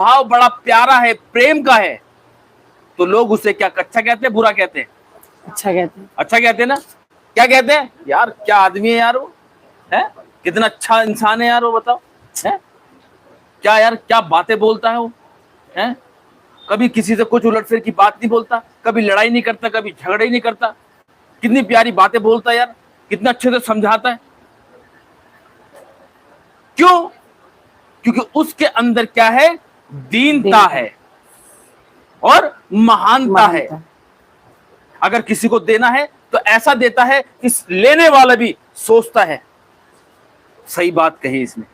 भाव बड़ा प्यारा है, प्रेम का है, तो लोग उसे क्या अच्छा कहते हैं, बुरा कहते हैं? अच्छा कहते हैं। अच्छा कहते हैं ना। क्या कहते हैं? यार क्या आदमी है यार वो, है कितना अच्छा इंसान है यार वो, बताओ है क्या यार, क्या बातें बोलता है वो, है कभी किसी से कुछ उलटफेर की बात नहीं बोलता, कभी लड़ाई नहीं करता, कभी झगड़ा ही नहीं करता, कितनी प्यारी बातें बोलता है यार, कितना अच्छे से समझाता है। क्यों? क्योंकि उसके अंदर क्या है? दीनता है और महानता है। अगर किसी को देना है तो ऐसा देता है कि लेने वाला भी सोचता है। सही बात कही इसने।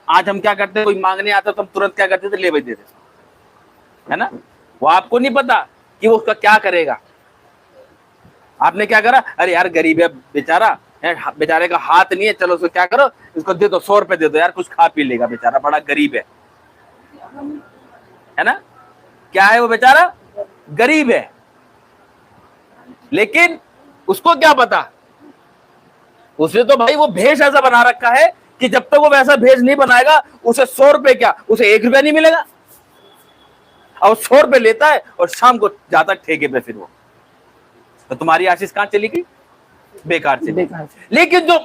आज हम क्या करते हैं, कोई मांगने आता तो हम तुरंत क्या करते थे, ले भाई दे देते, है ना। वो आपको नहीं पता कि वो उसका क्या करेगा। आपने क्या करा, अरे यार गरीब है बेचारा, बेचारे का हाथ नहीं है, चलो उसको क्या करो, इसको दे दो, 100 रुपए दे दो यार, कुछ खा पी लेगा बेचारा, बड़ा गरीब है ना। क्या है वो बेचारा? गरीब है। लेकिन उसको क्या पता, उसे तो भाई वो भेष ऐसा बना रखा है कि जब तक वो वैसा भेष नहीं बनाएगा उसे 100 रुपए क्या, उसे 1 रुपया नहीं मिलेगा। और 100 रुपए लेता है और शाम को जाता है ठेके पे, फिर वो तो तुम्हारी आशीष कहां चली गई? बेकार चली। लेकिन जो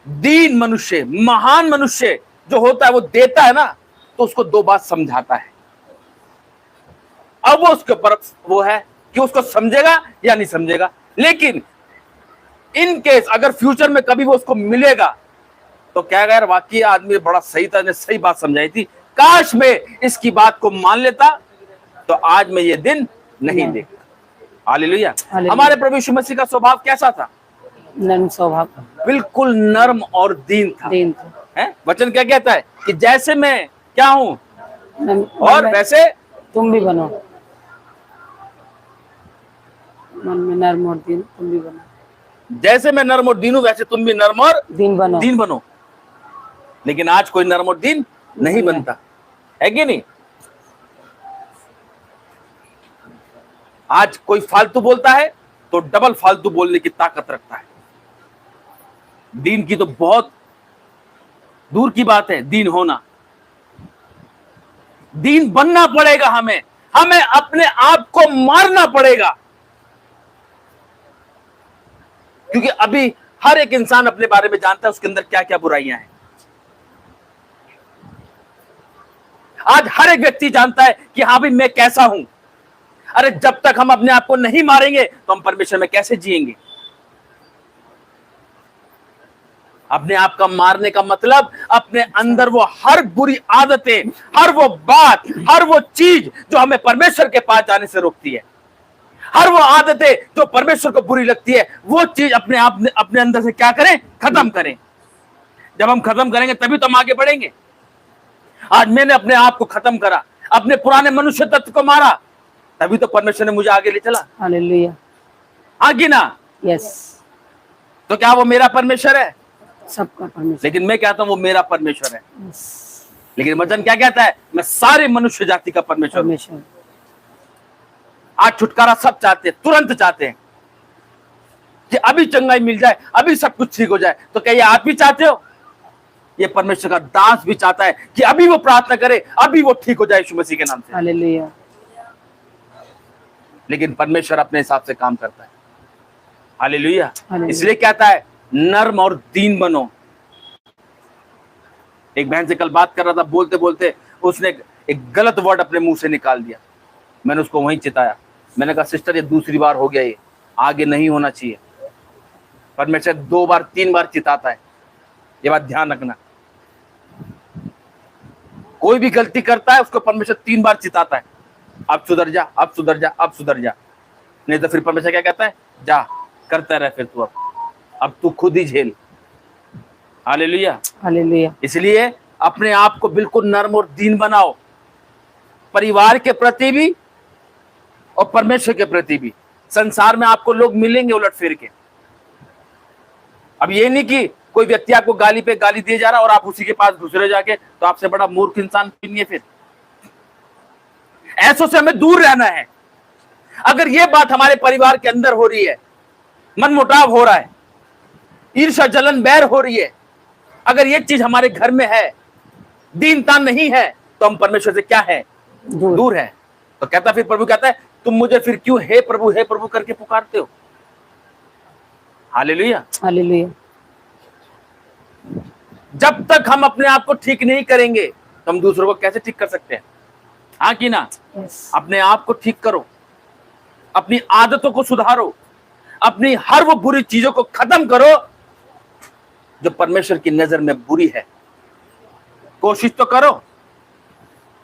दीन मनुष्य, महान मनुष्य जो होता है, वो देता है ना, तो उसको 2 बात समझाता है। अब वो उसके ऊपर वो है कि उसको समझेगा या नहीं समझेगा। लेकिन इन केस अगर फ्यूचर में कभी वो उसको मिलेगा तो क्या यार, वाकई आदमी बड़ा सही था, ने सही बात समझाई थी, काश मैं इसकी बात को मान लेता तो आज मैं ये दिन नहीं देखता। हालेलुया। हमारे प्रभु यीशु मसीह का स्वभाव कैसा था? नर्म स्वभाव, बिल्कुल नर्म और दीन था। है वचन क्या कहता है कि जैसे मैं क्या हूं और वैसे तुम भी बनो। मन में नर्म और दीन तुम भी बनो। जैसे मैं नर्म और दीन हूं वैसे तुम भी नर्म और दीन बनो। लेकिन आज कोई नर्म और दीन नहीं बनता है कि नहीं? आज कोई फालतू बोलता है तो डबल फालतू बोलने की ताकत रखता है। दीन की तो बहुत दूर की बात है दीन होना। दीन बनना पड़ेगा हमें, हमें अपने आप को मारना पड़ेगा। क्योंकि अभी हर एक इंसान अपने बारे में जानता है उसके अंदर क्या क्या बुराइयां हैं। आज हर एक व्यक्ति जानता है कि हाँ भाई मैं कैसा हूं। अरे जब तक हम अपने आप को नहीं मारेंगे तो हम परमेश्वर में कैसे जिएंगे? अपने आप का मारने का मतलब अपने अंदर वो हर बुरी आदतें, हर वो बात, हर वो चीज जो हमें परमेश्वर के पास जाने से रोकती है, हर वो आदतें जो परमेश्वर को बुरी लगती है, वो चीज अपने आप अपने अंदर से क्या करें? खत्म करें। जब हम खत्म करेंगे तभी तो हम आगे बढ़ेंगे। आज मैंने अपने आप को खत्म करा, अपने पुराने मनुष्य तत्व को मारा, तभी तो परमेश्वर ने मुझे आगे ले चला। हालेलुया। आगे ना? यस। तो क्या वो मेरा परमेश्वर है? सबका परमेश्वर। लेकिन मैं कहता हूं वो मेरा परमेश्वर है। लेकिन वचन क्या कहता है? मैं सारे मनुष्य जाति का परमेश्वर हूं। आज छुटकारा सब चाहते हैं, तुरंत चाहते हैं कि अभी चंगाई मिल जाए, अभी सब कुछ ठीक हो जाए। तो क्या ये आप भी चाहते हो? ये परमेश्वर का दास भी चाहता है कि अभी वो प्रार्थना करे, अभी वो ठीक हो जाए यीशु मसीह के नाम से। हालेलुया। लेकिन परमेश्वर अपने हिसाब से काम करता है। हालेलुया। इसलिए कहता है नर्म और दीन बनो। एक बहन से कल बात कर रहा था, बोलते बोलते उसने एक गलत वर्ड अपने मुंह से निकाल दिया। मैंने उसको वहीं चिताया। मैंने कहा सिस्टर ये दूसरी बार हो गया, ये आगे नहीं होना चाहिए। परमेश्वर 2 बार 3 बार चिताता है, ये बात ध्यान रखना। कोई भी गलती करता है उसको परमेश्वर 3 बार चिताता है, अब सुधर जा, अब सुधर जा, अब सुधर जा। नहीं तो फिर परमेश्वर क्या कहता है? जा करता रह फिर तू, अब तू खुद ही झेल। हालेलुया। हालेलुया। इसलिए अपने आप को बिल्कुल नर्म और दीन बनाओ, परिवार के प्रति भी और परमेश्वर के प्रति भी। संसार में आपको लोग मिलेंगे उलट फिर के। अब ये नहीं कि कोई व्यक्ति आपको गाली पे गाली दिए जा रहा और आप उसी के पास घुसरे जाके, तो आपसे बड़ा मूर्ख इंसान कोई नहीं है। फिर ऐसों से हमें दूर रहना है। अगर ये बात हमारे परिवार के अंदर हो रही है, मनमुटाव हो रहा है, ईर्ष्या जलन बैर हो रही है, अगर ये चीज हमारे घर में है, दीनता नहीं है, तो हम परमेश्वर से क्या है, दूर है। तो कहता, फिर प्रभु कहता है, तुम मुझे फिर क्यों हे प्रभु करके पुकारते हो। Hallelujah, hallelujah. जब तक हम अपने आप को ठीक नहीं करेंगे तो हम दूसरों को कैसे ठीक कर सकते हैं? हाँ कि ना? अपने आप को ठीक करो, अपनी आदतों को सुधारो, अपनी हर वो बुरी चीजों को खत्म करो जो परमेश्वर की नजर में बुरी है। कोशिश तो करो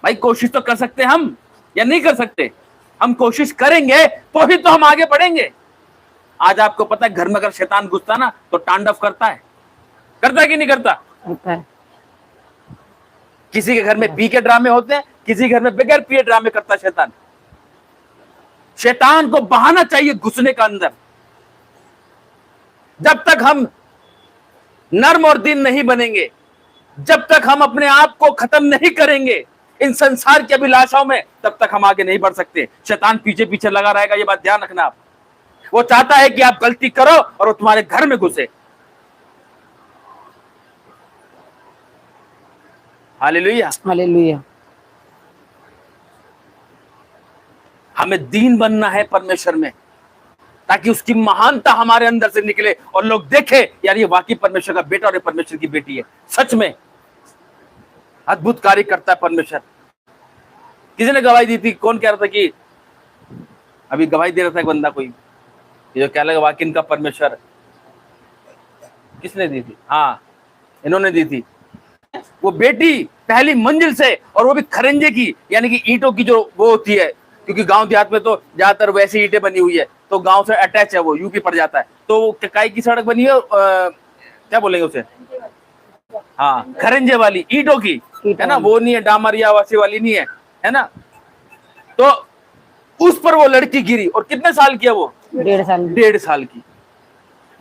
भाई, कोशिश तो कर सकते हम या नहीं कर सकते? हम कोशिश करेंगे तो ही तो हम आगे बढ़ेंगे। आज आपको पता है, घर में अगर शैतान घुसता ना तो तांडव करता है कि नहीं करता? किसी के घर में पी के ड्रामे होते हैं, किसी घर में बगैर पिए ड्रामे करता है शैतान। शैतान को बहाना चाहिए घुसने का अंदर। जब तक हम नर्म और दीन नहीं बनेंगे, जब तक हम अपने आप को खत्म नहीं करेंगे इन संसार की अभिलाषाओं में, तब तक हम आगे नहीं बढ़ सकते। शैतान पीछे पीछे लगा रहेगा, ये बात ध्यान रखना आप। वो चाहता है कि आप गलती करो और वो तुम्हारे घर में घुसे। Hallelujah, hallelujah. हमें दीन बनना है परमेश्वर में, ताकि उसकी महानता हमारे अंदर से निकले और लोग देखे, यार ये वाकई परमेश्वर का बेटा और ये परमेश्वर की बेटी है। सच में अद्भुत कार्य करता है परमेश्वर। किसी ने गवाही दी थी, कौन कह रहा था कि अभी गवाही दे रहा था एक बंदा कोई, ये जो कह लगा वाकई इनका परमेश्वर। किसने दी थी? हाँ, इन्होंने दी थी। वो बेटी पहली मंजिल से, और वो भी खरंजे की, यानी कि ईंटों की जो वो होती है, क्योंकि गांव देहात में तो ज्यादातर वैसी ईंटें बनी हुई है, तो गांव से अटैच है, वो यूपी पड़ जाता है। तो वो काई की सड़क बनी है, क्या बोलेंगे उसे? हाँ, खरंजे वाली ईंटों की, है ना? वो नहीं है डामरिया वासी वाली, नहीं है, है ना? तो उस पर वो लड़की गिरी, और कितने साल की है वो? 1.5 साल। 1.5 साल की।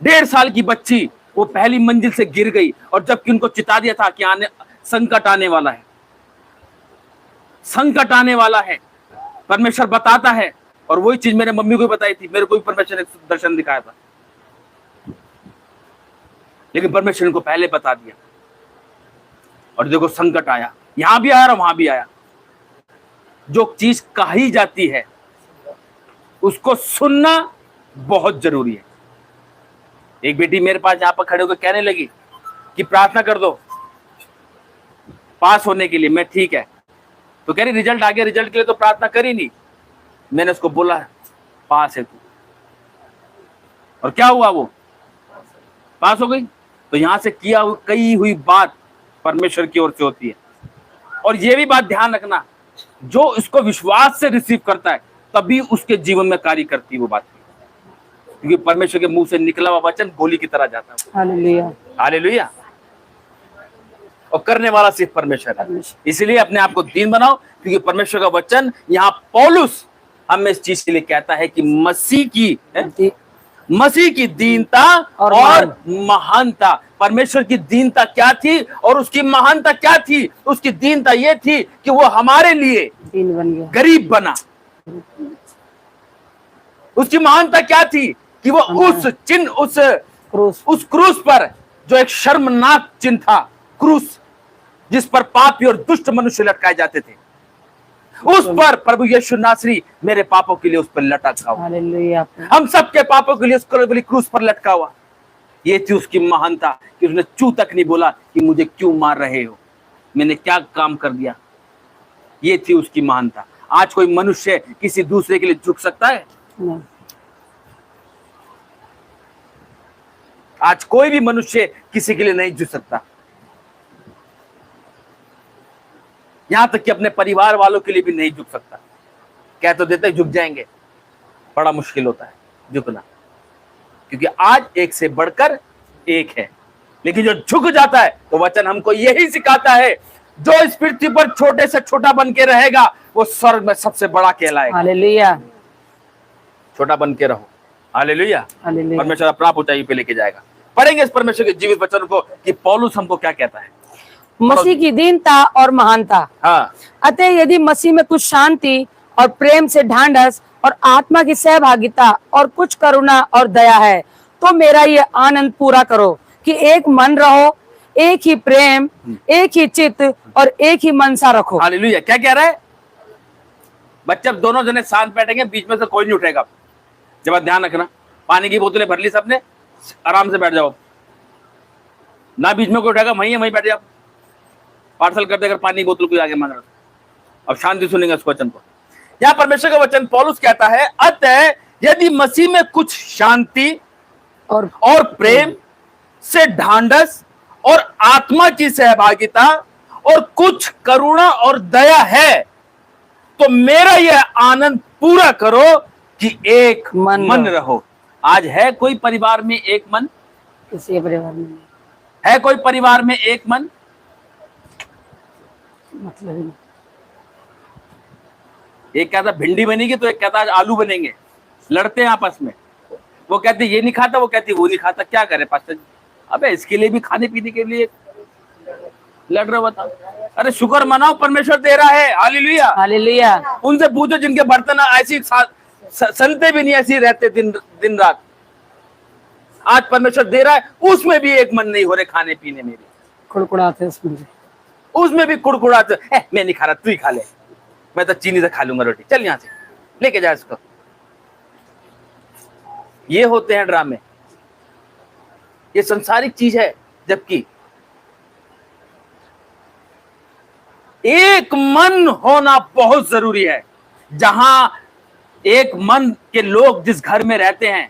1.5 साल की बच्ची वो पहली मंजिल से गिर गई, और जबकि उनको चिता दिया था कि आने संकट आने वाला है, संकट आने वाला है, परमेश्वर बताता है। और वही चीज मेरे मम्मी को बताई थी, मेरे को भी परमेश्वर ने दर्शन दिखाया था, लेकिन परमेश्वर को पहले बता दिया। और देखो संकट आया, यहां भी आया और वहां भी आया। जो चीज कही जाती है उसको सुनना बहुत जरूरी है। एक बेटी मेरे पास यहां पर खड़े होकर कहने लगी कि प्रार्थना कर दो पास होने के लिए। मैं ठीक है, तो कह रही रिजल्ट आ गया, रिजल्ट के लिए तो प्रार्थना करी नहीं। मैंने उसको बोला पास है तू, और क्या हुआ? वो पास हो गई। तो यहां से किया कही हुई बात परमेश्वर की ओर से होती है। और ये भी बात ध्यान रखना, जो इसको विश्वास से रिसीव करता है तभी उसके जीवन में कार्य करती है वो बात, क्योंकि परमेश्वर के मुंह से निकला हुआ वचन गोली की तरह जाता है। Hallelujah, hallelujah. और करने वाला सिर्फ परमेश्वर है। इसलिए अपने आप को दीन बनाओ, क्योंकि परमेश्वर का वचन यहाँ पौलुस हमें इस चीज के लिए कहता है कि मसीह की दीनता और महानता। परमेश्वर की दीनता क्या थी और उसकी महानता क्या थी? उसकी दीनता ये थी कि वो हमारे लिए दीन बन गया, गरीब बना। उसकी महानता क्या थी कि वो उस चिन्ह, उस क्रूस पर, जो एक शर्मनाक चिन्ह था, क्रूस जिस पर पापी और दुष्ट मनुष्य लटकाए जाते थे, उस पर प्रभु यीशु नासरी मेरे पापों के लिए उस पर लटका हुआ। हालेलुया। हम सबके पापों के लिए उस क्रूस पर लटका हुआ। ये थी उसकी महानता कि उसने चू तक नहीं बोला कि मुझे क्यों मार रहे हो, मैंने क्या काम कर दिया। ये थी उसकी महानता। आज कोई मनुष्य किसी दूसरे के लिए झुक सकता है? नहीं। आज कोई भी मनुष्य किसी के लिए नहीं झुक सकता, यहां तक कि अपने परिवार वालों के लिए भी नहीं झुक सकता। कह तो देते झुक जाएंगे, बड़ा मुश्किल होता है झुकना, क्योंकि आज एक से बढ़कर एक है। लेकिन जो झुक जाता है, तो वचन हमको यही सिखाता है, जो इस पृथ्वी पर छोटे से छोटा बन के रहेगा वो स्वर्ग में सबसे बड़ा कहलाएगा। हालेलुया। छोटा बन के रहो। हालेलुया। हालेलुया। परमेश्वर अपना ऊंचाई पे लेके जाएगा। पढ़ेंगे इस परमेश्वर के जीवित वचन को कि पौलुस हमको क्या कहता है। मसीह की दीनता और महानता। हाँ, अतः यदि मसीह में कुछ शांति और प्रेम से ढांढस और आत्मा की सहभागिता और कुछ करुणा और दया है, तो मेरा ये आनंद पूरा करो कि एक मन रहो, एक ही प्रेम, एक ही चित्त और एक ही मनसा रखो। हालेलुया। क्या कह रहा है? बच्चे अब दोनों जने शांत बैठेंगे, बीच में से कोई नहीं उठेगा। जब ध्यान रखना, पानी की बोतलें भर ली सबने, आराम से बैठ जाओ, ना बीच में कोई उठेगा, वहीं बैठ जाओ। पार्सल कर देकर पानी की बोतल को आगे मांग रहा। अब शांति सुनेंगे उस वचन को। यहां परमेश्वर का वचन पौलुस कहता है, अतः यदि मसीह में कुछ शांति और प्रेम से ढांढस और आत्मा की सहभागिता और कुछ करुणा और दया है, तो मेरा यह आनंद पूरा करो कि एक मन रहो। आज है कोई परिवार में एक मन? किसी परिवार में है कोई परिवार में एक मन? मतलब ही नहीं। एक कहता भिंडी बनेगी तो एक कहता आज आलू बनेंगे, लड़ते हैं आपस में। वो कहते ये नहीं खाता, वो कहती वो नहीं खाता। क्या करे पास्टर जी? अबे इसके लिए भी खाने पीने के लिए लड़ रहे हो, बताओ। अरे शुक्र मनाओ, परमेश्वर दे रहा है। Hallelujah, hallelujah. उनसे पूछो जिनके बर्तन ऐसी सनते भी नहीं, ऐसी रहते दिन रात। आज परमेश्वर दे रहा है, उसमें भी एक मन नहीं हो रहे खाने पीने में भी, कुड़कुड़ाते उसमें भी कुड़कुड़ाते। मैं नहीं खा रहा, तू ही खा ले, मैं तो चीनी से खा लूंगा रोटी, चल यहां से लेके जा इसको। ये होते हैं ड्रामे, ये संसारिक चीज है। जबकि एक मन होना बहुत जरूरी है। जहां एक मन के लोग जिस घर में रहते हैं,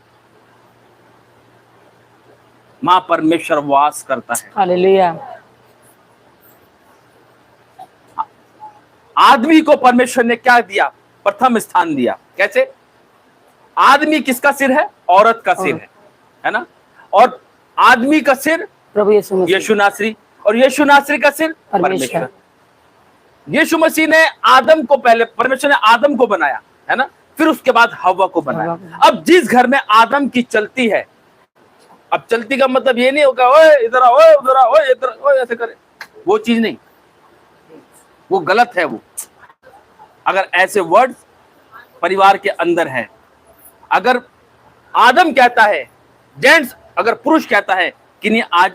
मां परमेश्वर वास करता है। हालेलुया। आदमी को परमेश्वर ने क्या दिया? प्रथम स्थान दिया। कैसे? आदमी किसका सिर है? औरत का सिर है ना? और आदमी का सिर प्रभु यीशु नासरी, और यीशु नासरी का सिर परमेश्वर। यीशु मसीह ने आदम को, पहले परमेश्वर ने आदम को बनाया, है ना? फिर उसके बाद हव्वा को बनाया। अब जिस घर में आदम की चलती है, अब चलती का मतलब ये नहीं होगा ओए इधर आओ, ओए उधर आओ, ओए इधर, ओए ऐसे करे, वो चीज नहीं, वो गलत है। वो अगर ऐसे वर्ड परिवार के अंदर है, अगर आदम कहता है, जेंट्स अगर पुरुष कहता है कि नहीं आज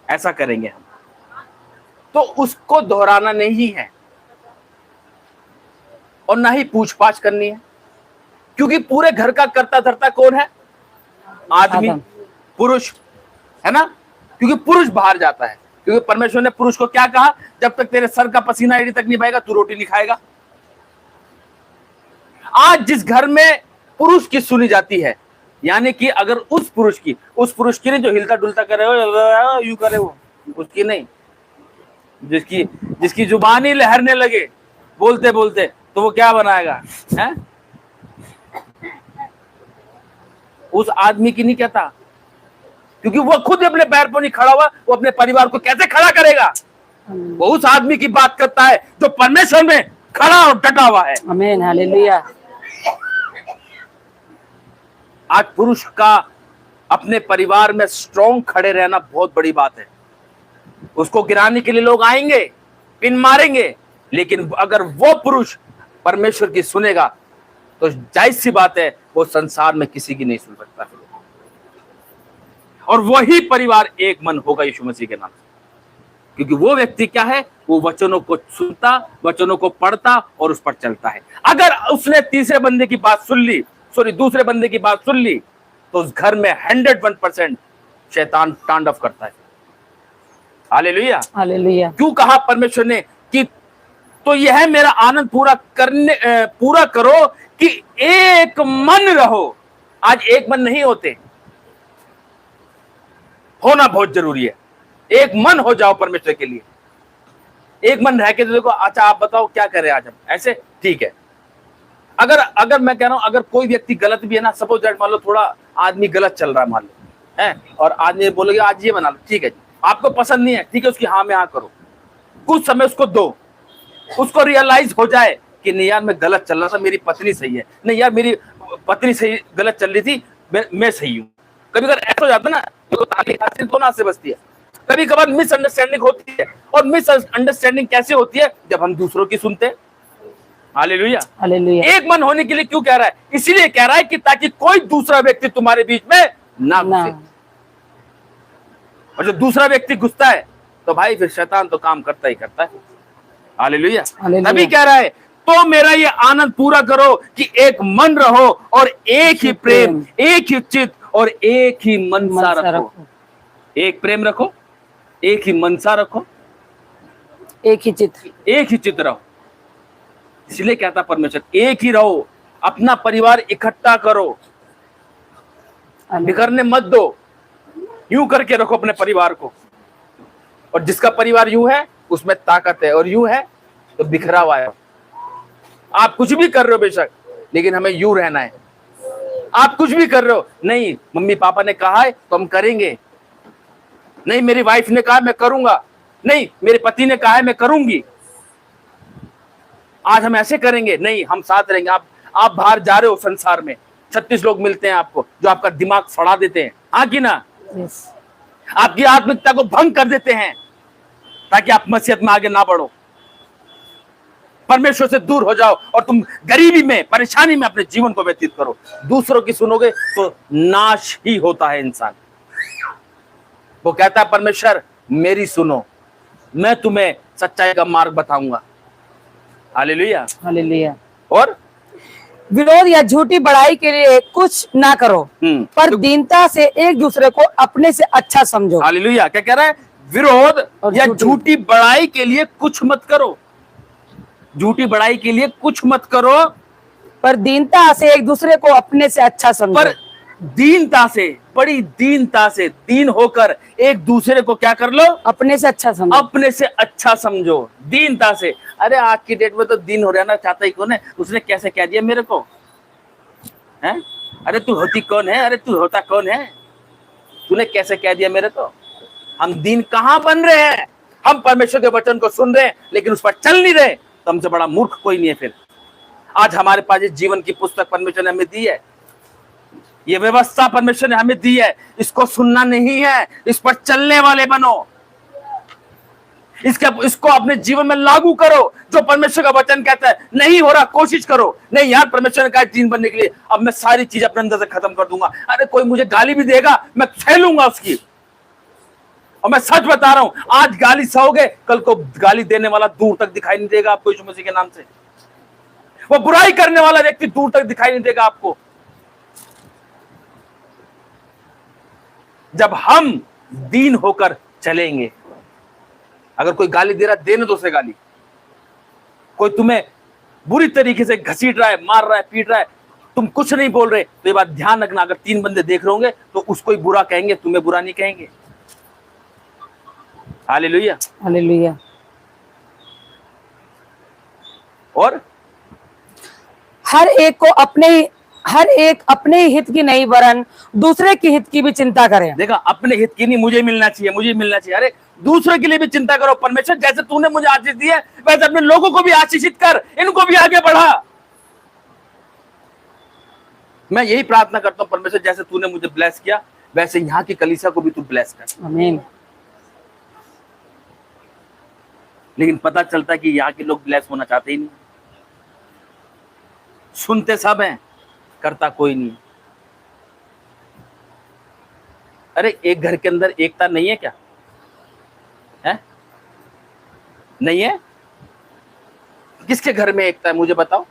ऐसा करेंगे हम, तो उसको दोहराना नहीं है और ना ही पूछपाछ करनी है, क्योंकि पूरे घर का कर्ता धर्ता कौन है? आदमी, पुरुष, है ना? क्योंकि पुरुष बाहर जाता है, क्योंकि परमेश्वर ने पुरुष को क्या कहा? जब तक तेरे सर का पसीना एड़ी तक नहीं बहेगा तू रोटी नहीं खाएगा। आज जिस घर में पुरुष की सुनी जाती है, यानी कि अगर उस पुरुष की नहीं जो हिलता डुलता करे हो, यूं करे वो, उसकी नहीं, जिसकी जुबानी लहरने लगे बोलते बोलते, तो वो क्या बनाएगा? है? उस आदमी की नहीं कहता, क्योंकि वो खुद अपने पैर पर नहीं खड़ा हुआ, वो अपने परिवार को कैसे खड़ा करेगा? वो उस आदमी की बात करता है जो परमेश्वर में खड़ा और डटा हुआ है। आमीन, हालेलुया। आज पुरुष का अपने परिवार में स्ट्रॉन्ग खड़े रहना बहुत बड़ी बात है। उसको गिराने के लिए लोग आएंगे, पिन मारेंगे, लेकिन अगर वो पुरुष परमेश्वर की सुनेगा तो जाहिर सी बात है वो संसार में किसी की नहीं सुन सकता। और वही परिवार एक मन होगा यीशु मसीह के नाम से, क्योंकि वो व्यक्ति क्या है? वो वचनों को सुनता, वचनों को पढ़ता और उस पर चलता है। अगर उसने दूसरे बंदे की बात सुन ली तो उस घर में 101% शैतान तांडव करता है। Hallelujah, hallelujah. क्यों कहा परमेश्वर ने कि तो यह मेरा आनंद पूरा करो कि एक मन रहो। आज एक मन नहीं होते, होना बहुत जरूरी है। एक मन हो जाओ परमेश्वर के लिए। एक मन रह के तो देखो, अच्छा आप बताओ क्या करें आज हम, ऐसे ठीक है। अगर मैं कह रहा हूं, अगर कोई व्यक्ति गलत भी है ना, सपोज दैट मान लो थोड़ा आदमी गलत चल रहा है मान लो, है, और आदमी बोलोगे आज ये बना लो, ठीक है जी, आपको पसंद नहीं है, ठीक है, उसकी हाँ में हाँ करो, कुछ समय उसको दो, उसको रियलाइज हो जाए कि नहीं यार मैं गलत चल रहा था, मेरी पत्नी सही है, नहीं यार मेरी पत्नी सही गलत चल रही थी, मैं सही हूँ। कभी अगर ऐसा हो जाता ना, तो ताली दोनों हाथ से बचती है। कभी कभार मिसअंडरस्टैंडिंग होती है, और मिसअंडरस्टैंडिंग कैसे होती है? जब हम दूसरों की सुनते हैं। Hallelujah, hallelujah. एक मन होने के लिए क्यों कह रहा है? इसीलिए कह रहा है कि ताकि कोई दूसरा व्यक्ति तुम्हारे बीच में ना घुसे। और जो दूसरा व्यक्ति घुसता है तो भाई फिर शैतान तो काम करता ही करता है। हालेलुया। हालेलुया। तभी कह रहा है तो मेरा ये आनंद पूरा करो कि एक मन रहो और एक ही प्रेम, एक ही चित्त और एक ही मनसा रखो। एक प्रेम रखो, एक ही मनसा रखो, एक ही चित्त रहो। इसलिए कहता परमेश्वर एक ही रहो, अपना परिवार इकट्ठा करो, बिखरने मत दो, यूं करके रखो अपने परिवार को। और जिसका परिवार यूं है उसमें ताकत है, और यूं है तो बिखरा हुआ है। आप कुछ भी कर रहे हो बेशक, लेकिन हमें यूं रहना है। आप कुछ भी कर रहे हो, नहीं मम्मी पापा ने कहा है तो हम करेंगे, नहीं मेरी वाइफ ने कहा मैं करूंगा, नहीं मेरे पति ने कहा है मैं करूंगी, आज हम ऐसे करेंगे, नहीं हम साथ रहेंगे। आप बाहर जा रहे हो संसार में, 36 लोग मिलते हैं आपको जो आपका दिमाग फड़ा देते हैं, हाँ कि ना? आपकी आत्मिकता को भंग कर देते हैं ताकि आप मसीहत में आगे ना बढ़ो, परमेश्वर से दूर हो जाओ और तुम गरीबी में, परेशानी में अपने जीवन को व्यतीत करो। दूसरों की सुनोगे तो नाश ही होता है इंसान। वो कहता है परमेश्वर मेरी सुनो, मैं तुम्हें सच्चाई का मार्ग बताऊंगा। Hallelujah, hallelujah. और विरोध या झूठी बड़ाई के लिए कुछ ना करो, पर दीनता से एक दूसरे को अपने से अच्छा समझो। हालेलुया। क्या कह रहा है? विरोध या झूठी बड़ाई के लिए कुछ मत करो, झूठी बड़ाई के लिए कुछ मत करो, पर दीनता से एक दूसरे को अपने से अच्छा समझो। पर दीनता से, बड़ी दीनता से, दीन होकर एक दूसरे को क्या कर लो? अपने से अच्छा समझो, अपने से अच्छा समझो, दीनता से। अरे आज की डेट में तो दीन हो रहना चाहता ही कौन है? उसने कैसे कह दिया मेरे को, हैं? अरे तू होती कौन है? अरे तू होता कौन है? तूने कैसे कह दिया मेरे को? हम दीन कहां बन रहे हैं? हम परमेश्वर के वचन को सुन रहे हैं लेकिन उस पर चल नहीं रहे, तो हमसे बड़ा मूर्ख कोई नहीं है। फिर आज हमारे पास इस जीवन की पुस्तक परमेश्वर ने हमें दी है, ये व्यवस्था परमेश्वर ने हमें दी है, इसको सुनना नहीं है, इस पर चलने वाले बनो, इसको अपने जीवन में लागू करो। जो परमेश्वर का वचन कहता है नहीं हो रहा, कोशिश करो, नहीं यार परमेश्वर ने कहा दीन बनने के लिए, अब मैं सारी चीज अपने अंदर से खत्म कर दूंगा। अरे कोई मुझे गाली भी देगा मैं झेलूंगा उसकी, और मैं सच बता रहा हूं, आज गाली सहोगे, कल को गाली देने वाला दूर तक दिखाई नहीं देगा आपको। यीशु मसीह के नाम से वो बुराई करने वाला व्यक्ति दूर तक दिखाई नहीं देगा आपको। जब हम दीन होकर चलेंगे, अगर कोई गाली दे रहा है देने दो उसे गाली, कोई तुम्हें बुरी तरीके से घसीट रहा है, मार रहा है, पीट रहा है, तुम कुछ नहीं बोल रहे, तो ये बात ध्यान रखना, अगर 3 बंदे देख रहे होंगे तो उसको ही बुरा कहेंगे, तुम्हें बुरा नहीं कहेंगे। Hallelujah, hallelujah. और हर एक अपने हित की नहीं वरन दूसरे की हित की भी चिंता करें। देखा, अपने हित की नहीं, मुझे मिलना चाहिए, मुझे मिलना चाहिए। अरे दूसरे के लिए भी चिंता करो। परमेश्वर जैसे तूने मुझे आशीष दी है वैसे अपने लोगों को भी आशीषित कर, इनको भी आगे बढ़ा। मैं यही प्रार्थना करता हूं परमेश्वर, जैसे तूने मुझे ब्लेस किया वैसे यहाँ की कलीसिया को भी तू ब्लेस कर। आमीन। लेकिन पता चलता है कि यहाँ के लोग ब्लेस होना चाहते ही नहीं, सुनते सब हैं, करता कोई नहीं। अरे एक घर के अंदर एकता नहीं है क्या? है नहीं है? किसके घर में एकता है मुझे बताओ?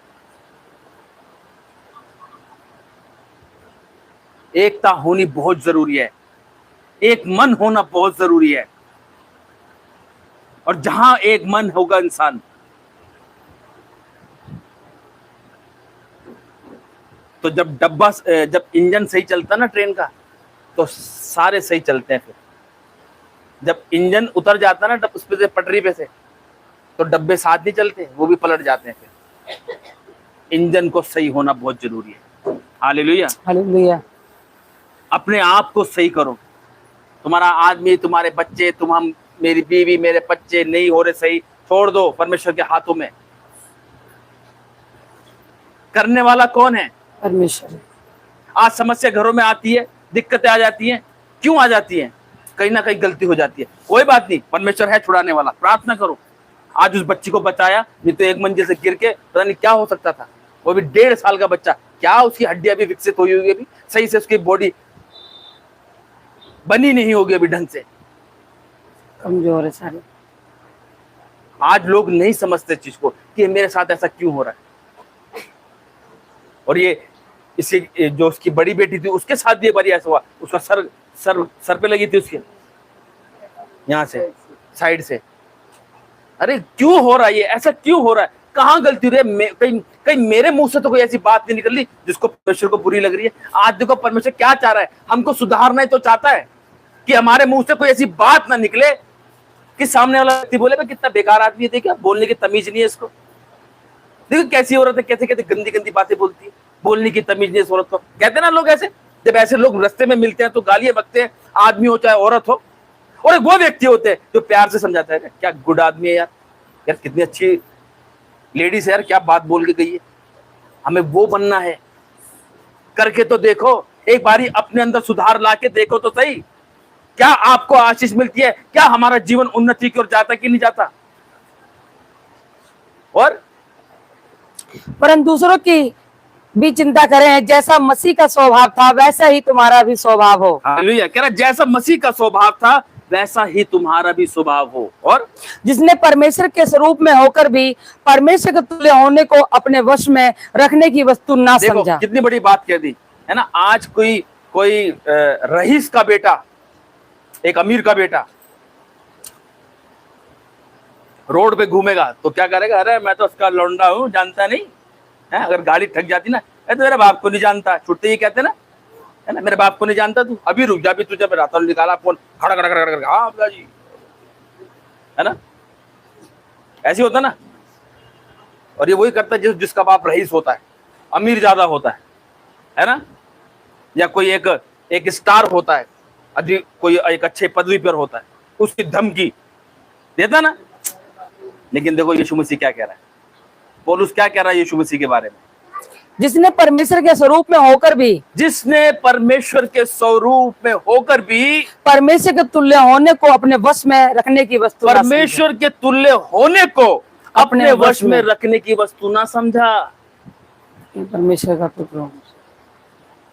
एकता होनी बहुत जरूरी है, एक मन होना बहुत जरूरी है। और जहां एक मन होगा इंसान, तो जब इंजन सही चलता ना ट्रेन का, तो सारे सही चलते हैं। फिर जब इंजन उतर जाता ना उस पे से, पटरी पे से, तो डब्बे साथ नहीं चलते, वो भी पलट जाते हैं। फिर इंजन को सही होना बहुत जरूरी है। Hallelujah, hallelujah. अपने आप को सही करो। तुम्हारा आदमी, तुम्हारे बच्चे, मेरी बीवी, मेरे बच्चे नहीं हो रहे सही, छोड़ दो, परमेश्वर के हाथों में। करने वाला कौन है? परमेश्वर। आज समस्या घरों में आती है, दिक्कतें आ जाती हैं, क्यों आ जाती हैं? कहीं ना कहीं गलती हो जाती है। कोई बात नहीं, परमेश्वर है छुड़ाने वाला, प्रार्थना करो। आज उस बच्ची को बचाया, नहीं तो 1 मंजिल से गिर के पता नहीं क्या हो सकता था। वो भी 1.5 साल का बच्चा, क्या उसकी हड्डियां भी विकसित हुई होगी, अभी सही से उसकी बॉडी बनी नहीं होगी अभी ढंग से। कमजोर है सारे। आज लोग नहीं समझते चीज को कि मेरे साथ ऐसा क्यों हो रहा है। और ये इसकी जो उसकी बड़ी बेटी थी उसके साथ भी एक बार ऐसा हुआ, उसका सर पे लगी थी उसके, यहाँ से साइड से। अरे क्यों हो रहा है ये, ऐसा क्यों हो रहा है, कहाँ गलती हो रही है? कहीं मेरे मुंह से तो कोई ऐसी बात नहीं निकल रही जिसको परमेश्वर को बुरी लग रही है। आज देखो परमेश्वर क्या चाह रहा है, हमको सुधारना ही तो चाहता है कि हमारे मुंह से कोई ऐसी बात ना निकले कि सामने वाला व्यक्ति बोले मैं कितना बेकार आदमी है, देखिए बोलने की तमीज नहीं है इसको, देखो कैसी औरत है, कैसे कैसे गंदी गंदी बातें बोलती है, बोलने की तमीज नहीं है इस औरत को। कहते ना लोग ऐसे, जब ऐसे लोग रास्ते में मिलते हैं तो गालियां बकते हैं, आदमी हो चाहे औरत हो। और एक वो व्यक्ति होते हैं जो प्यार से समझाता है क्या गुड आदमी है यार, यार कितनी अच्छी लेडीज है यार, क्या बात बोल के गई है। हमें वो बनना है, करके तो देखो, एक बारी अपने अंदर सुधार ला के देखो तो सही, क्या आपको आशीष मिलती है, क्या हमारा जीवन उन्नति की ओर जाता कि नहीं जाता। और परंतु दूसरों की भी चिंता करें, जैसा मसीह का स्वभाव था वैसा ही तुम्हारा भी स्वभाव हो। हालेलुया, कह रहा जैसा मसीह का स्वभाव था वैसा ही तुम्हारा भी स्वभाव हो। और जिसने परमेश्वर के स्वरूप में होकर भी परमेश्वर के तुल्य होने को अपने वश में रखने की वस्तु ना समझा। कितनी बड़ी बात कह दी है ना। आज कोई रईस का बेटा, एक अमीर का बेटा रोड पे घूमेगा तो क्या करेगा, अरे मैं तो उसका लौंडा हूं, जानता नहीं है। अगर गाड़ी ठग जाती ना, तो मेरे बाप को नहीं जानता, छुट्टी ही कहते ना, है ना, मेरे बाप को नहीं जानता तू, अभी रुक जा, अभी तुझे रात निकाला फोन, खड़ा खड़ा खड़ा खड़ा, हाँ अब्बा जी, है ना, ऐसे होता ना। और ये वही करता है जिसका बाप रईस होता है, अमीर ज्यादा होता है ना, या कोई एक स्टार होता है, अधिक कोई एक अच्छे पदवी पर होता है, उसकी धमकी देता ना। लेकिन देखो यीशु मसीह क्या कह रहा है, पौलुस क्या कह रहा है यीशु मसीह के बारे में, जिसने परमेश्वर के स्वरूप में होकर भी, जिसने परमेश्वर के स्वरूप में होकर भी परमेश्वर के तुल्य होने को अपने वश में रखने की वस्तु, परमेश्वर के तुल्य होने को अपने वश में रखने की वस्तु ना समझा। परमेश्वर का पुत्र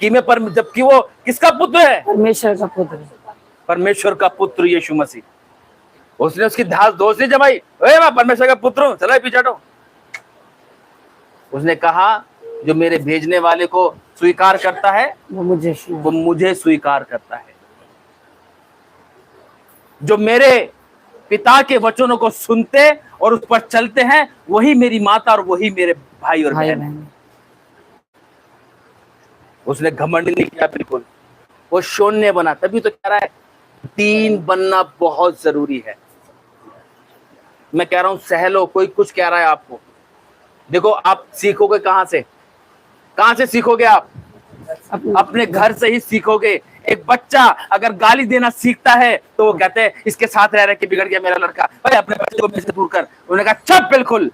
कि मैं जबकि वो किसका पुत्र है, परमेश्वर का पुत्र, परमेश्वर का पुत्र यीशु मसीह। उसने उसकी दोष नहीं जमाई, मैं परमेश्वर का पुत्र हूं, चला पीछे हटो। उसने कहा जो मेरे भेजने वाले को स्वीकार करता है वो मुझे स्वीकार करता है, जो मेरे पिता के वचनों को सुनते और उस पर चलते हैं वही मेरी माता और वही मेरे भाई और बहन है। उसने घमंड नहीं किया, बिल्कुल वो शून्य बना। तभी तो कह रहा है दीन बनना बहुत जरूरी है। मैं कह रहा हूं सहलो, कोई कुछ कह रहा है आपको, देखो आप सीखोगे कहां से सीखोगे आप, अपने घर से ही सीखोगे। एक बच्चा अगर गाली देना सीखता है तो वो कहते हैं इसके साथ रह के बिगड़ गया मेरा लड़का, भाई अपने बच्चे को मेरे से दूर कर। उन्होंने कहा चुप, बिल्कुल।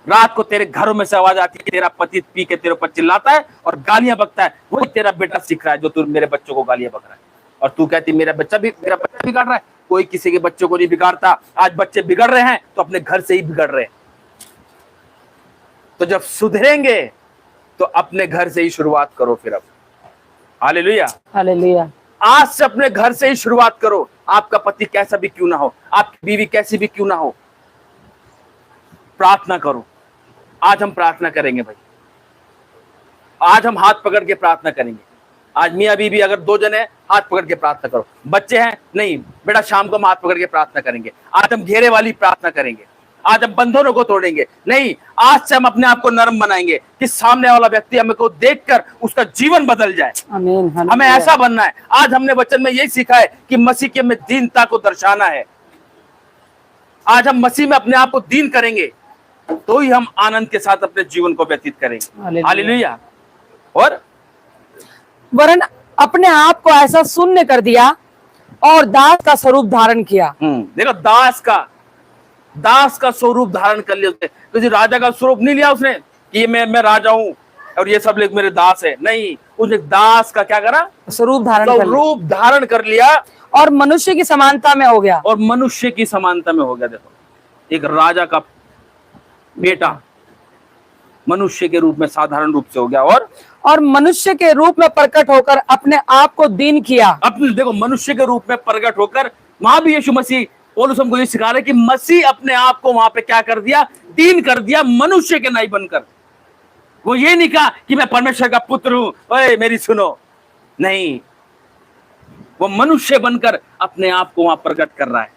रात को तेरे घरों में से आवाज आती है, तेरा पति पी के तेरे ऊपर चिल्लाता है और गालियां बकता है, वही तेरा बेटा सीख रहा है जो तू मेरे बच्चों को गालियां बक रहा है। और तू कहती मेरा बच्चा बिगाड़ रहा है। कोई किसी के बच्चों को नहीं बिगाड़ता। आज बच्चे बिगड़ रहे हैं तो अपने घर से ही बिगड़ रहे हैं। तो जब सुधरेंगे तो अपने घर से ही शुरुआत करो। फिर अब हालेलुया, हालेलुया, आज से अपने घर से ही शुरुआत करो। आपका पति कैसा भी क्यों ना हो, आपकी बीवी कैसी भी क्यों ना हो, प्रार्थना करो। आज हम प्रार्थना करेंगे भाई, आज हम हाथ पकड़ के प्रार्थना करेंगे। आज मियाँ बीवी अगर दो जने हाथ पकड़ के प्रार्थना करो, बच्चे हैं नहीं बेटा शाम को हम हाथ पकड़ के प्रार्थना करेंगे। आज हम घेरे वाली प्रार्थना करेंगे, आज हम बंधनों को तोड़ेंगे नहीं। आज से हम अपने आप को नरम बनाएंगे कि सामने वाला व्यक्ति हमें को देखकर उसका जीवन बदल जाए। आमीन। हमें ऐसा बनना है। आज हमने वचन में यही सीखा है कि मसीह के में दीनता को दर्शाना है। आज हम मसीह में अपने आप को दीन करेंगे तो ही हम आनंद के साथ अपने जीवन को व्यतीत करेंगे। हालेलुया। और वरन अपने आप को ऐसा शून्य कर दिया और दास का स्वरूप धारण किया। देखो दास का स्वरूप धारण कर लिया। तो राजा का स्वरूप नहीं लिया उसने कि मैं राजा हूं और ये सब लोग मेरे दास है, नहीं। उसने दास का क्या करा, स्वरूप धारण कर लिया और मनुष्य की समानता में हो गया। और मनुष्य की समानता में हो गया। देखो एक राजा का बेटा मनुष्य के रूप में साधारण रूप से हो गया और मनुष्य के रूप में प्रकट होकर अपने आप को दीन किया। अपने देखो मनुष्य के रूप में प्रकट होकर, वहां भी यीशु मसीह पौलुस हमको ये सिखा रहा है कि मसीह अपने आप को वहां पे क्या कर दिया, दीन कर दिया, मनुष्य के नहीं बनकर। वो ये नहीं कहा कि मैं परमेश्वर का पुत्र हूं, ओए मेरी सुनो, नहीं, वो मनुष्य बनकर अपने आप को वहां प्रकट कर रहा है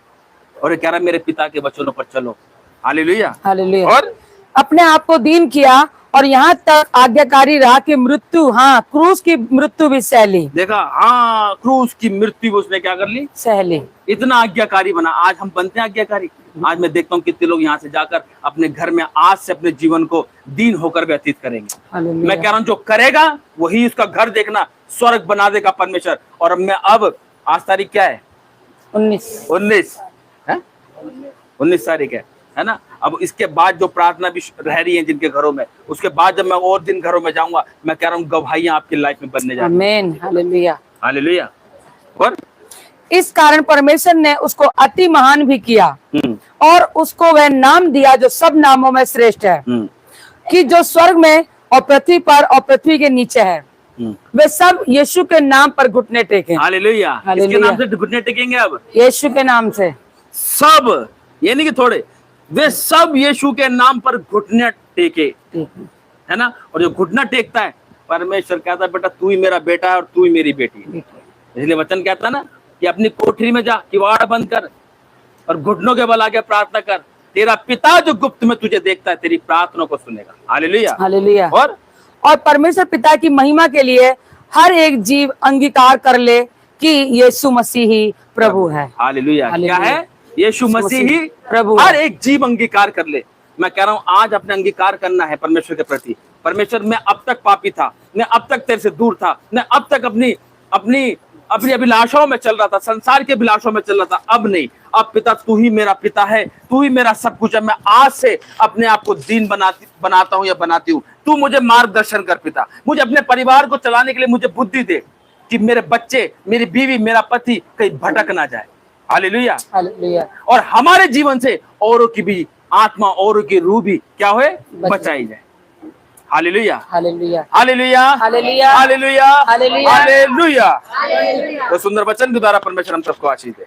और ये कह रहा है मेरे पिता के वचनों पर चलो। Hallelujah, hallelujah. और अपने आप को दीन किया और यहाँ तक आज्ञाकारी रहा कि मृत्यु, हाँ, क्रूस की मृत्यु भी सह ली। देखा, हाँ, क्रूस की मृत्यु भी उसने क्या कर ली, सह ली। इतना आज्ञाकारी बना। आज हम बनते हैं आज्ञाकारी। आज मैं देखता हूँ कितने लोग यहाँ से जाकर अपने घर में आज से अपने जीवन को दीन होकर व्यतीत करेंगे। हालेलुया। मैं कह रहा हूँ जो करेगा वही उसका घर देखना स्वर्ग बना देगा परमेश्वर। और अब आज तारीख क्या है, 19 है, 19 तारीख है ना। अब इसके बाद जो प्रार्थना भी रह रही है जिनके घरों में, उसके बाद जब मैं और दिन घरों में जाऊंगा, मैं कह रहा हूँ गवाहियां आपकी लाइफ में बनने जा रही हैं। आमीन, हालेलुया। हालेलुया। और इस कारण परमेश्वर ने उसको अति महान भी किया और उसको वह नाम दिया जो सब नामों में श्रेष्ठ है, कि जो स्वर्ग में और पृथ्वी पर और पृथ्वी के नीचे है, वे सब यीशु के नाम पर घुटने टेके। हालेलुया। हालेलुया। इसके नाम से घुटने टेकेंगे अब यीशु के नाम से सब, ये नहीं कि थोड़े, वे सब यीशु के नाम पर घुटने टेके, है ना। और जो घुटना टेकता है, परमेश्वर कहता है बेटा तू ही मेरा बेटा है और तू ही मेरी बेटी है। इसलिए वचन कहता है ना कि अपनी कोठरी में जा, किवाड़ बंद कर और घुटनों के बल आके प्रार्थना कर, तेरा पिता जो गुप्त में तुझे देखता है तेरी प्रार्थना को सुनेगा। Hallelujah, hallelujah. और परमेश्वर पिता की महिमा के लिए हर एक जीव अंगीकार कर ले कि यीशु मसीह ही प्रभु है। हालेलुया। क्या है, यीशु मसीह ही प्रभु। हर एक जीव अंगीकार कर ले। मैं कह रहा हूं आज अपने अंगीकार करना है परमेश्वर के प्रति। परमेश्वर, मैं अब तक पापी था, मैं अब तक तेरे से दूर था, मैं अब तक अपनी अपनी अपनी अभिलाषाओं में चल रहा था, संसार के अभिलाषाओं में चल रहा था। अब नहीं, अब पिता तू ही मेरा पिता है, तू ही मेरा सब कुछ है। मैं आज से अपने आप को दीन बनाता हूं या बनाती हूँ। तू मुझे मार्गदर्शन कर पिता, मुझे अपने परिवार को चलाने के लिए मुझे बुद्धि दे कि मेरे बच्चे, मेरी बीवी, मेरा पति कहीं भटक ना जाए। Hallelujah, hallelujah. और हमारे जीवन से औरों की भी आत्मा, औरों की रूह भी क्या हुए, बचाई जाए। Hallelujah, hallelujah, hallelujah, hallelujah, hallelujah, hallelujah, hallelujah. तो सुंदर वचन के द्वारा परमेश्वर हम सबको आशीष दे।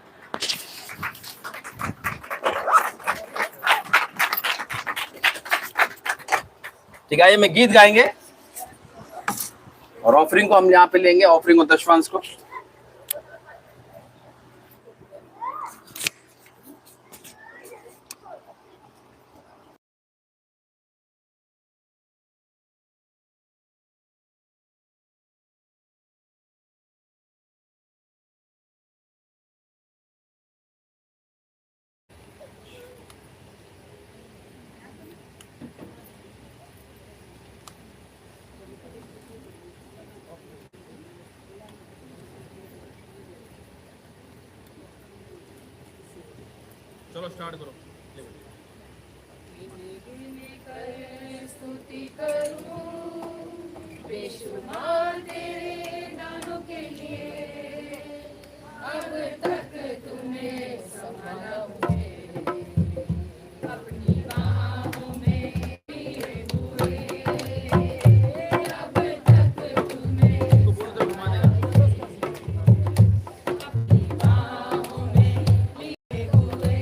ठीक है, मैं गीत गाएंगे और ऑफरिंग को हम यहाँ पे लेंगे, ऑफरिंग और दशवांश को। चलो स्टार्ट करो। स्तुति करूं बेशुमार तेरे दानों के लिए, अब तक तूने संभाला मुझे अपनी बाहों में लिए हुए, अब तक तूने अपनी बाहों में लिए हुए,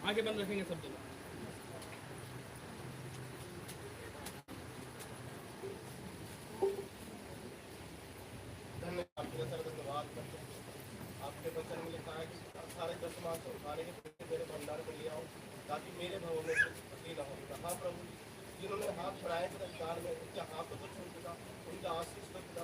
आगे बंद रखेंगे सब जगह। धन्यवाद करते हैं। आपके वचन में लिखा है कि सारे चश्मा से उठाने के पीछे मेरे भंडार में ले आओ ताकि मेरे भवन में क्षति न हो। हाँ प्रभु, जिन्होंने हाथ बढ़ाए थे रफ्तार में उनके हाथों को छू पिता, उनका आशीष को पिता,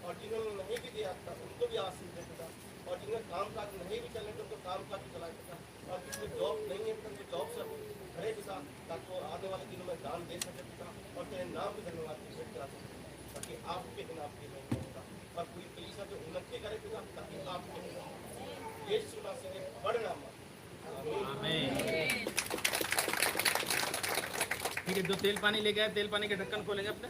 और जिन्होंने नहीं भी दिया था उनको भी आशीष दे पिता, और जिन्हें काम काज नहीं भी चले तो उनको काम काज भी चलाए पिता, और जिसमें जॉब नहीं है तो जॉब से भरे पिता, ताकि वो आने वाले दिनों में दान दे सके पिता, और तेरे नाम भी धन्यवाद करा सके, ताकि आपके दिन आपकी नहीं होगा, और पूरी कलीसिया जो उन्नति करे पिता, ताकि आपके यीशु मसीह के बड़े नाम में आमीन। ठीक है, जो तेल पानी लेके आए, तेल पानी के ढक्कन खोलेंगे अपने।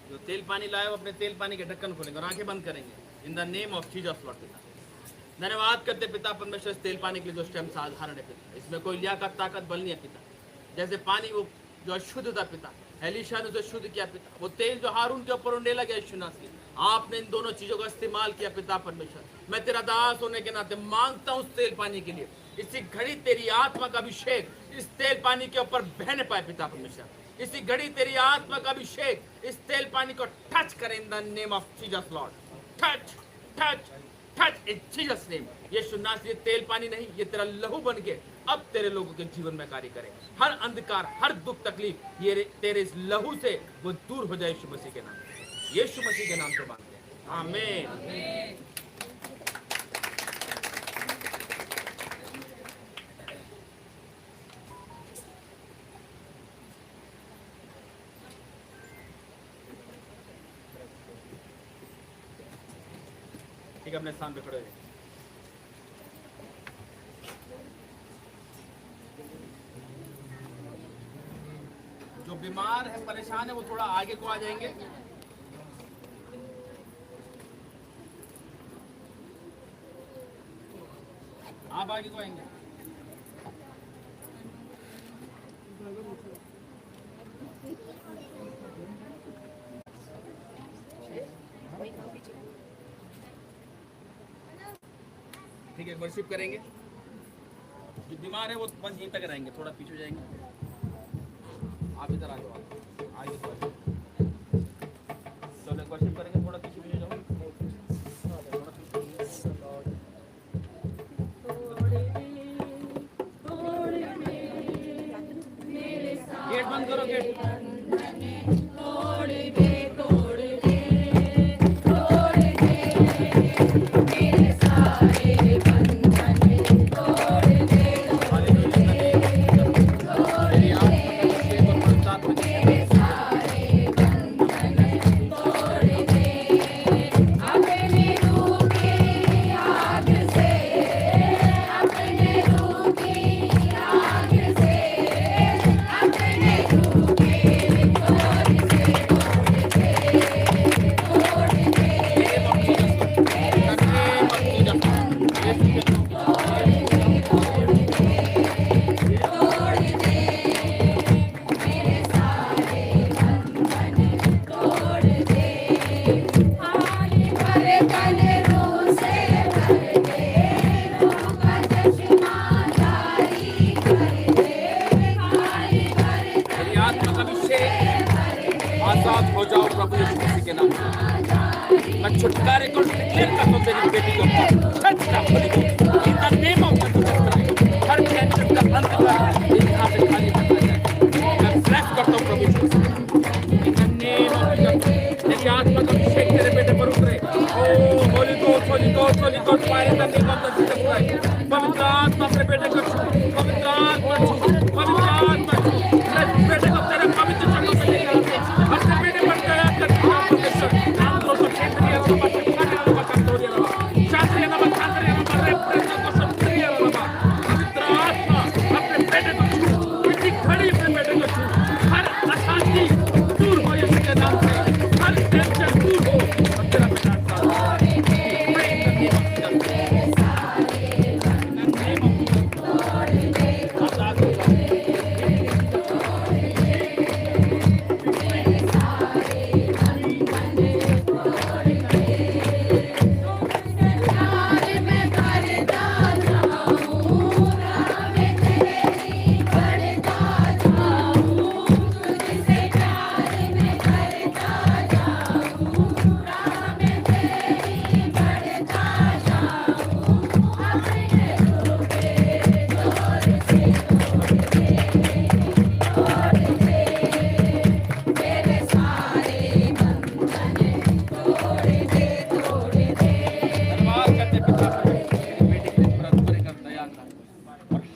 जो तेल पानी लाए वो अपने तेल पानी के ढक्कन खोलेंगे और आंखें बंद करेंगे। इन the name of Jesus Lord पिता, धन्यवाद करते पिता परमेश्वर इस तेल पानी के लिए जो स्वयं साधारण है पिता, इसमें कोई लियाकत ताकत बल नहीं है पिता। जैसे पानी वो जो अशुद्ध था पिता, एलीशा ने उसे शुद्ध किया पिता, वो तेल जो हारून के ऊपर उड़ने लगे यीशु नासरी, आपने इन दोनों चीजों का इस्तेमाल किया पिता परमेश्वर। मैं तेरा दास होने के नाते मांगता हूँ उस तेल पानी के लिए, इसी घड़ी तेरी आत्मा का अभिषेक इस तेल पानी के ऊपर बहने पाए पिता परमेश्वर। इसी घड़ी तेरी आत्मा का अभिषेक इस तेल पानी को टच करे in the name of Jesus Lord. Touch touch touch in Jesus name. Yeshu नासरी तेल पानी नहीं, ये तेरा लहू बन के अब तेरे लोगों के जीवन में कार्य करे। हर अंधकार, हर दुख तकलीफ ये तेरे इस लहू से वो दूर हो जाए यीशु मसीह के नाम से। यीशु मसीह के नाम से मांगते हैं, आमीन। ठीक है, अपने स्थान पे खड़े हो जाइए। जो बीमार है, परेशान है, वो थोड़ा आगे को आ जाएंगे। आप आगे को आएंगे। ठीक है, वर्शिप करेंगे। जो बीमार है वो बस यहीं तक रहेंगे, थोड़ा पीछे हो जाएंगे। आप इधर आ जाओ, आगे तो चलो वर्शिप करेंगे, थोड़ा पीछे पीछे जाओ। गेट बंद करो, गेट। आजाद हो जाओ प्रभु यीशु मसीह के नाम से। मैं छुटकारे को डिक्लेयर करता हूं तेरी बेटी के ऊपर। Touch the Holi ghost in the name of Jesus Christ. Her cancer का अंत कर यहां पे खाली हो जाए। मैं ब्लेस करता हूं प्रभु Yeshu Masih in the name of Jesus. तेरी आत्मा का अभिषेक तेरे बेटे पर उतरे। O holy ghost holy ghost holy ghost fire in the name of Jesus Christ. पवित्र आत्मा अपने बेटे को छू, पवित्र आत्मा छू, पवित्र आत्मा छू। मैं बेटे को तेरे पवित्र चरणों में लेकर आते हैं। अपने बेटे पर दया कर परमेश्वर। आंध्रों को क्षेत्रीय रवा, क्षेत्रीय रवा, कंट्रोलिया रवा, शास्त्रीय रवा, खांत्रीय रवा, रेफरेंस को संप्रिय रवा। पवित्र आत्मा अपने बेटे को छू, इसी घड़ी अपने बेटे को छू। हर अशांति दूर हो यीशु के नाम से। हर टेंशन दूर हो और तेरा बेटा साथ।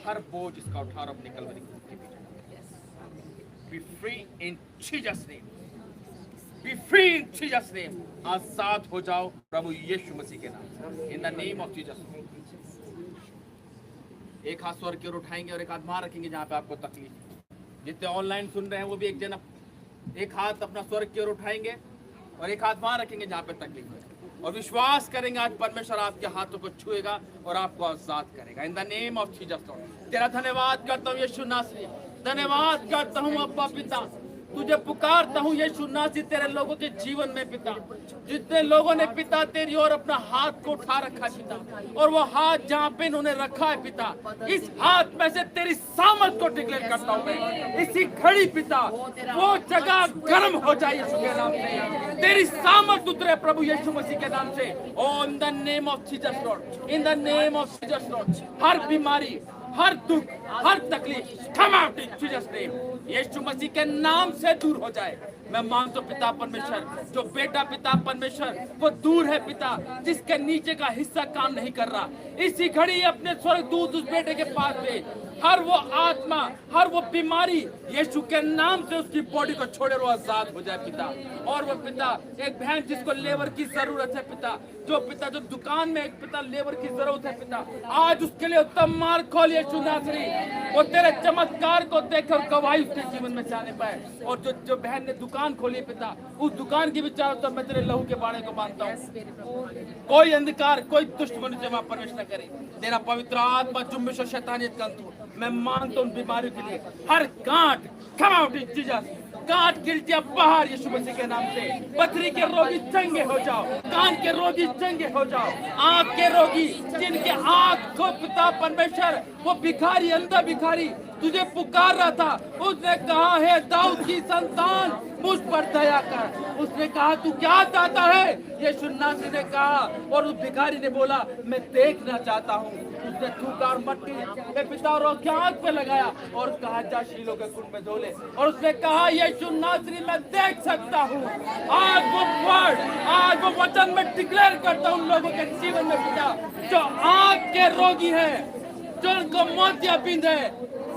हर बोझ इसका उठा और अपने कलवरी के पीछे be free in Jesus name, be free in Jesus name. आजाद हो जाओ प्रभु यीशु मसीह के नाम, in the name of Jesus. एक हाथ स्वर की ओर उठाएंगे और एक हाथ वहां रखेंगे जहां पे आपको तकलीफ। जितने ऑनलाइन सुन रहे हैं वो भी एक जन एक हाथ अपना स्वर की ओर उठाएंगे और एक हाथ वहां रखेंगे जहां पे तकलीफ है, और विश्वास करेंगे आज परमेश्वर आपके हाथों को छुएगा और आपको आजाद करेगा इन द नेम ऑफ जीसस। तेरा धन्यवाद करता हूँ यीशु नासरी, धन्यवाद करता हूँ अब्बा पिता, तुझे पुकारता हूँ यीशु नासरी तेरे लोगों के जीवन में पिता। जितने लोगों ने पिता तेरी ओर अपना हाथ को उठा रखा है पिता, और वो हाथ जहाँ पे इन्होंने रखा है पिता, इस हाथ में से तेरी सामर्थ को डिक्लेयर करता हूँ मैं। इसी घड़ी पिता वो जगह गर्म हो जाए यीशु के नाम से, तेरी सामर्थ उतरे प्रभु यीशु मसीह के नाम से। O in the name of Jesus Lord, in the name of Jesus Lord, हर बीमारी, हर दुख, हर तकलीफ come out in Jesus name, Yeshu Masih के नाम से दूर हो जाए। मैं मांगता हूं पिता परमेश्वर, जो बेटा पिता परमेश्वर वो दूर है पिता, जिसके नीचे का हिस्सा काम नहीं कर रहा, इसी घड़ी अपने स्वर्गदूत उस बेटे के पास भेज। हर वो आत्मा, हर वो बीमारी यीशु के नाम से उसकी बॉडी को छोड़े वो आजाद हो जाए पिता। और वो पिता एक बहन जिसको लेबर की जरूरत है पिता, जो पिता जो दुकान में एक पिता लेबर की जरूरत है पिता, आज उसके लिए उत्तम मार्ग खोल यीशु नासरी, वो तेरे चमत्कार को देखकर गवाही उसके जीवन में जाने पाए। और जो बहन ने दुकान खोली पिता, उस दुकान की भी चारों तरफ मैं तेरे लहू के बारे को मानता हूँ। कोई अंधकार, कोई दुष्ट मनुष्य वहां प्रवेश न करे। तेरा पवित्र आत्मा जुम्बिश और शैतानियत का अंत हो। मैं मांगता हूँ बीमारियों के लिए, हर गांठ कम आउट इन जीसस, गांठ गिरतियां बाहर यीशु मसीह के नाम से। पथरी के रोगी चंगे हो जाओ, कान के रोगी चंगे हो जाओ, आंख के रोगी जिनके आंख को पिता परमेश्वर वो भिखारी, अंधा भिखारी तुझे पुकार रहा था, उसने कहा है दाऊद की संतान मुझ पर दया कर। उसने कहा तू क्या चाहता है, यीशु नासरी ने कहा, और उस भिखारी ने बोला मैं देखना चाहता हूँ। उसने थूका और मट्टी पे पिता और उसके आंख पे लगाया और कहा जा शीलो के कुंड में धो ले। और उसने कहा यीशु नासरी मैं देख सकता हूँ। आज वो वर्ड, आज वो वचन में डिक्लेयर करता हूँ लोगों के जीवन में पिता, जो आंख के रोगी है, जो उनको मोतियाबिंद है,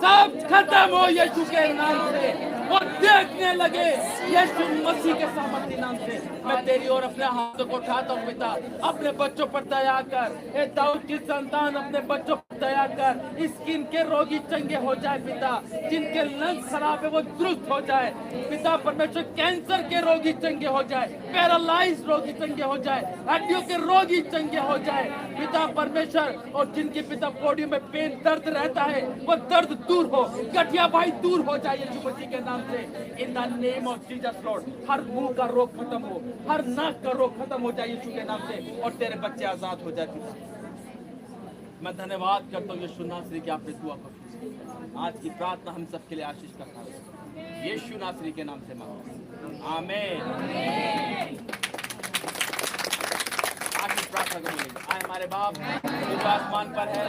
सब खत्म हो यीशु के नाम से, वो देखने लगे यीशु मसीह के सामर्थ्य नाम से। मैं तेरी ओर अपने हाथों को उठाता हूँ पिता, अपने बच्चों पर दया कर। ए दाऊद की संतान अपने बच्चों पर दया कर। स्किन के रोगी चंगे हो जाए पिता, जिनके लंग्स खराब है वो दुरुस्त हो जाए पिता परमेश्वर। कैंसर के रोगी चंगे हो जाए, पैरालाइज रोगी चंगे हो जाए, हड्डियों के रोगी चंगे हो जाए पिता परमेश्वर। और जिनके पिता बॉडी में पेन दर्द रहता है वो दर्द दूर हो, गठिया भाई दूर हो जाए यीशु मसीह के नाम से, in the name of Jesus Lord. हर मुंह का रोग खत्म हो, हर नाक का रोग खत्म हो जाए यीशु के नाम से, और तेरे बच्चे आजाद हो जाए पिता। मैं धन्यवाद करता हूँ यीशु नासरी की आपने दुआ को। आज की प्रार्थना हम सबके लिए आशीष का कारण है, यीशु नासरी के नाम से मांगता, आमीन। आज की प्रार्थना को मिलेंगे। आए हमारे बाप जो आसमान पर है,